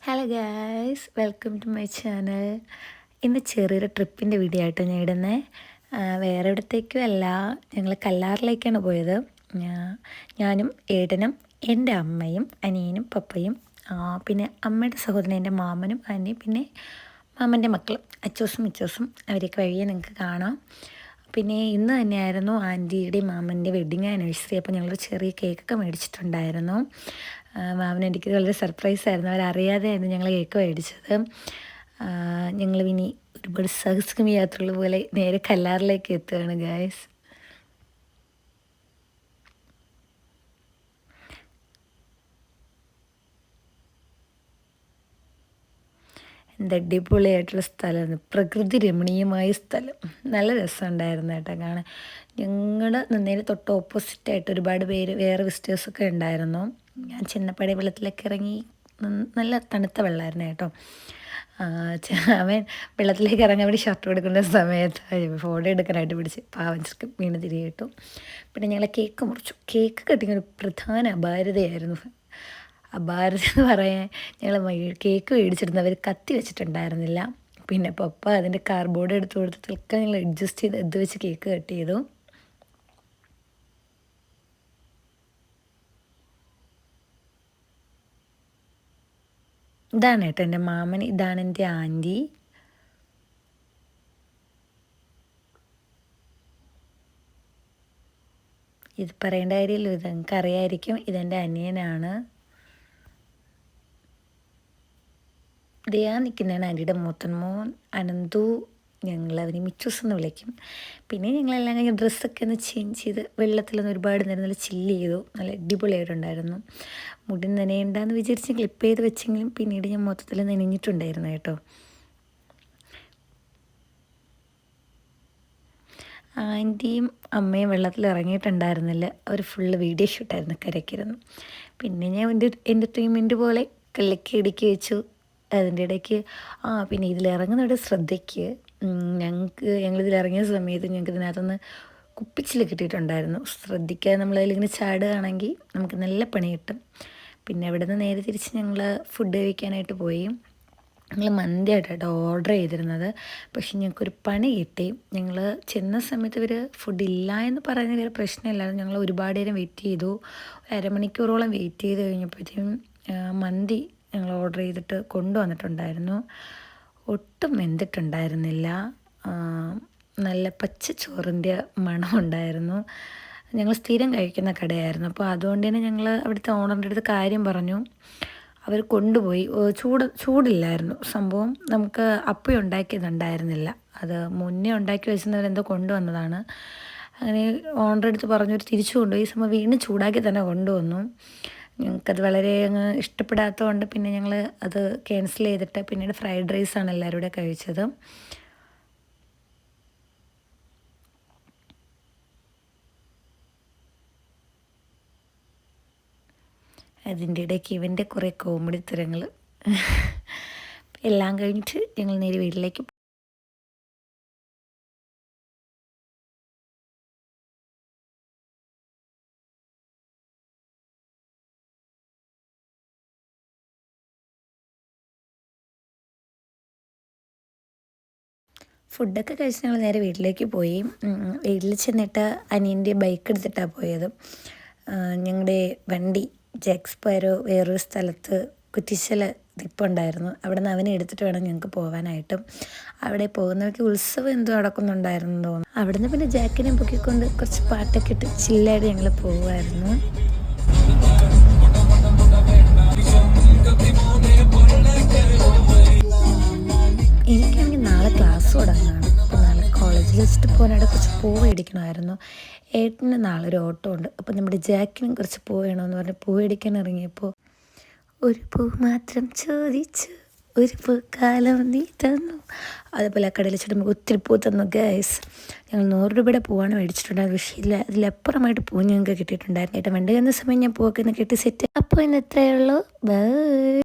Hello guys, welcome to my channel. ഇന്ന് ചെറിയൊരു ട്രിപ്പിൻ്റെ video ആയിട്ട് ഞാൻ ഇടുന്നത്. വേറെ ഇടത്തേക്കും അല്ല, ഞങ്ങൾ കല്ലാറിലേക്കാണ് പോയത്. ഞാനും ഏട്ടനും എൻ്റെ അമ്മയും അനിയനും പപ്പയും, പിന്നെ അമ്മയുടെ സഹോദരൻ എൻ്റെ മാമനും അനിയും, പിന്നെ മാമൻ്റെ മക്കളും അച്ചൂസും മിച്ചൂസും. അവരെയൊക്കെ വഴിയെ നിങ്ങൾക്ക് കാണാം. പിന്നെ ഇന്ന് തന്നെയായിരുന്നു ആൻറ്റിയുടെയും മാമൻ്റെ വെഡ്ഡിങ് ആനിവേഴ്സറി. അപ്പോൾ ഞങ്ങളൊരു ചെറിയ കേക്കൊക്കെ മേടിച്ചിട്ടുണ്ടായിരുന്നു. മാമന് എനിക്ക് വളരെ സർപ്രൈസായിരുന്നു. അവരറിയാതെയായിരുന്നു ഞങ്ങൾ കേക്ക് മേടിച്ചത്. ഞങ്ങൾ ഇനി ഒരുപാട് സാഹസിക യാത്രകൾ പോലെ നേരെ കല്ലാറിലേക്ക് എത്തുകയാണ് ഗായ്സ്. എന്ത് അടിപൊളിയായിട്ടുള്ള സ്ഥലമായിരുന്നു, പ്രകൃതി രമണീയമായ സ്ഥലം. നല്ല രസമുണ്ടായിരുന്നു കേട്ടോ കാണാൻ. ഞങ്ങൾ നിന്നതിന് തൊട്ട് ഓപ്പോസിറ്റായിട്ട് ഒരുപാട് പേര് വേറെ വിസിറ്റേഴ്സൊക്കെ ഉണ്ടായിരുന്നു. ഞാൻ ചെന്നപ്പടി വെള്ളത്തിലൊക്കെ ഇറങ്ങി. നല്ല തണുത്ത വെള്ളമായിരുന്നു കേട്ടോ. അവൻ വെള്ളത്തിലേക്ക് ഇറങ്ങാൻ വേണ്ടി ഷർട്ട് എടുക്കുന്ന സമയത്ത് ഫോട്ടോ എടുക്കാനായിട്ട് പിടിച്ച് പാവഞ്ചർക്ക് വീണ് തിരികെട്ടു. പിന്നെ ഞങ്ങൾ കേക്ക് മുറിച്ചു. കേക്ക് കട്ടിങ് ഒരു പ്രധാന അപാരതയായിരുന്നു. അപാരത എന്ന് പറയാൻ, ഞങ്ങൾ കേക്ക് മേടിച്ചിരുന്നവർ കത്തി വെച്ചിട്ടുണ്ടായിരുന്നില്ല. പിന്നെ പപ്പ അതിൻ്റെ കാർഡ്ബോർഡ് എടുത്ത് കൊടുത്തിട്ടൊക്കെ ഞങ്ങൾ അഡ്ജസ്റ്റ് ചെയ്ത് ഇത് വെച്ച് കേക്ക് കട്ട് ചെയ്തു. ഇതാണ് കേട്ടോ എൻ്റെ മാമൻ, ഇതാണ് എൻ്റെ ആൻറ്റി. ഇത് പറയേണ്ട കാര്യമല്ലോ, ഇത് നിങ്ങൾക്ക് അറിയാമായിരിക്കും. ഇതെൻ്റെ അനിയനാണ്. ദയാ നിൽക്കുന്നതാണ് ആൻറ്റിയുടെ മൂത്തൻ മോൻ അനന്തു. ഞങ്ങൾ അവനെ മിച്ചൂസ് എന്ന് വിളിക്കും. പിന്നെ ഞങ്ങളെല്ലാം കഴിഞ്ഞ് ഡ്രസ്സൊക്കെ ഒന്ന് ചേഞ്ച് ചെയ്ത് വെള്ളത്തിലൊന്ന് ഒരുപാട് നേരം നല്ല ചില്ല് ചെയ്തു. നല്ല അടിപൊളിയായിട്ടുണ്ടായിരുന്നു. മുടി നനയണ്ടെന്ന് വിചാരിച്ച് ക്ലിപ്പ് ചെയ്ത് വെച്ചെങ്കിലും പിന്നീട് ഞാൻ മൊത്തത്തിൽ നനഞ്ഞിട്ടുണ്ടായിരുന്നു കേട്ടോ. ആൻറ്റിയും അമ്മയും വെള്ളത്തിൽ ഇറങ്ങിയിട്ടുണ്ടായിരുന്നില്ല. അവർ ഫുള്ള് വീഡിയോ ഷൂട്ടായിരുന്നു കരയ്ക്കിരുന്നു. പിന്നെ ഞാൻ എൻ്റെ ടീമിൻ്റെ പോലെ കല്ലിക്ക് ഇടുക്കി വെച്ചു. അതിൻ്റെ ഇടയ്ക്ക് പിന്നെ ഇതിലിറങ്ങുന്നവിടെ ശ്രദ്ധയ്ക്ക്, ഞങ്ങളിതിലിറങ്ങിയ സമയത്ത് ഞങ്ങൾക്ക് ഇതിനകത്തുനിന്ന് കുപ്പിച്ചിൽ കിട്ടിയിട്ടുണ്ടായിരുന്നു. ശ്രദ്ധിക്കാതെ നമ്മളതിലിങ്ങനെ ചാടുകയാണെങ്കിൽ നമുക്ക് നല്ല പണി കിട്ടും. പിന്നെ അവിടെ നിന്ന് നേരെ തിരിച്ച് ഞങ്ങൾ ഫുഡ് കഴിക്കാനായിട്ട് പോയി. ഞങ്ങൾ മന്തിയായിട്ടോ ഓർഡർ ചെയ്തിരുന്നത്. പക്ഷെ ഞങ്ങൾക്കൊരു പണി കിട്ടി. ഞങ്ങൾ ചെന്ന സമയത്ത് ഇവർ ഫുഡ് ഇല്ല എന്ന് പറയുന്ന വേറെ പ്രശ്നമില്ലായിരുന്നു. ഞങ്ങൾ ഒരുപാട് നേരം വെയിറ്റ് ചെയ്തു. ഒരു അരമണിക്കൂറോളം വെയിറ്റ് ചെയ്ത് കഴിഞ്ഞപ്പോഴത്തേക്കും മന്തി ഞങ്ങൾ ഓർഡർ ചെയ്തിട്ട് കൊണ്ടുവന്നിട്ടുണ്ടായിരുന്നു. ഒട്ടും വെന്തിട്ടുണ്ടായിരുന്നില്ല. നല്ല പച്ച ചോറിൻ്റെ മണമുണ്ടായിരുന്നു. ഞങ്ങൾ സ്ഥിരം കഴിക്കുന്ന കടയായിരുന്നു. അപ്പോൾ അതുകൊണ്ട് തന്നെ ഞങ്ങൾ അവിടുത്തെ ഓണറിൻ്റെ അടുത്ത് കാര്യം പറഞ്ഞു. അവർ കൊണ്ടുപോയി. ചൂടില്ലായിരുന്നു സംഭവം. നമുക്ക് അപ്പം ഉണ്ടാക്കിയതുണ്ടായിരുന്നില്ല. അത് മുന്നേ ഉണ്ടാക്കി വെച്ചിരുന്നവരെന്തോ കൊണ്ടുവന്നതാണ്. അങ്ങനെ ഓണറുടെ അടുത്ത് പറഞ്ഞു, ഒരു തിരിച്ചു കൊണ്ടുപോയി. സംഭവം വീണ്ടും ചൂടാക്കി തന്നെ കൊണ്ടുവന്നു. ഞങ്ങൾക്കത് വളരെ അങ്ങ് ഇഷ്ടപ്പെടാത്തതുകൊണ്ട് പിന്നെ ഞങ്ങൾ അത് ക്യാൻസൽ ചെയ്തിട്ട് പിന്നീട് ഫ്രൈഡ് റൈസാണ് എല്ലാവരും കൂടെ കഴിച്ചത്. അതിൻ്റെ ഇടയ്ക്ക് ഇവൻ്റെ കുറേ കോമഡി തരങ്ങൾ. എല്ലാം കഴിഞ്ഞിട്ട് ഞങ്ങൾ നേരെ വീട്ടിലേക്ക്. ഫുഡൊക്കെ കഴിച്ച് ഞങ്ങൾ നേരെ വീട്ടിലേക്ക് പോയി. വീട്ടിൽ ചെന്നിട്ട് അനിയൻ്റെ ബൈക്ക് എടുത്തിട്ടാണ് പോയത്. ഞങ്ങളുടെ വണ്ടി ജെക്സ്പയറോ വേറൊരു സ്ഥലത്ത് കുറ്റിച്ചൽ നിൽപ്പുണ്ടായിരുന്നു. അവിടെ നിന്ന് അവനെ എടുത്തിട്ട് വേണം ഞങ്ങൾക്ക് പോകാനായിട്ടും. അവിടെ പോകുന്നവർക്ക് ഉത്സവം എന്തോ നടക്കുന്നുണ്ടായിരുന്നു തോന്നുന്നു. അവിടെ നിന്ന് പിന്നെ ജാക്കിനെ പൊക്കിക്കൊണ്ട് കുറച്ച് പാട്ടൊക്കെ ഇട്ട് ചില്ലായിട്ട് ഞങ്ങൾ പോകുമായിരുന്നു. എനിക്കാണെങ്കിൽ നാളെ ക്ലാസ് തുടങ്ങുകയാണ്. അപ്പോൾ നാളെ കോളേജിൽ വെച്ചിട്ട് പോകാനായിട്ട് കുറച്ച് പൂ മേടിക്കണമായിരുന്നു. ഏട്ടന് നാളെ ഒരു ഓട്ടോ ഉണ്ട്. അപ്പോൾ നമ്മുടെ ജാക്കിനും കുറച്ച് പൂ വേണമെന്ന് പറഞ്ഞ് പൂ മേടിക്കാൻ ഇറങ്ങിയപ്പോൾ ഒരു പൂ മാത്രം ചോദിച്ചു, ഒരു പൂക്കാലം നീ തന്നു. അതുപോലെ ആ കടയിൽ വെച്ചിട്ട് നമുക്ക് ഒത്തിരി പൂ തന്നു ഗൈസ്. ഞങ്ങൾ 100 രൂപയുടെ പൂവാണ് മേടിച്ചിട്ടുണ്ടായത്. പക്ഷേ അതിലപ്പുറമായിട്ട് പൂ ഞങ്ങൾക്ക് കിട്ടിയിട്ടുണ്ടായിരുന്നു. ഏട്ടൻ വണ്ടി വന്ന സമയം ഞാൻ പൂവൊക്കെ ഒന്ന് കെട്ടി സെറ്റ്. അപ്പോൾ ഇന്ന് എത്രയേ ഉള്ളൂ. ബൈ.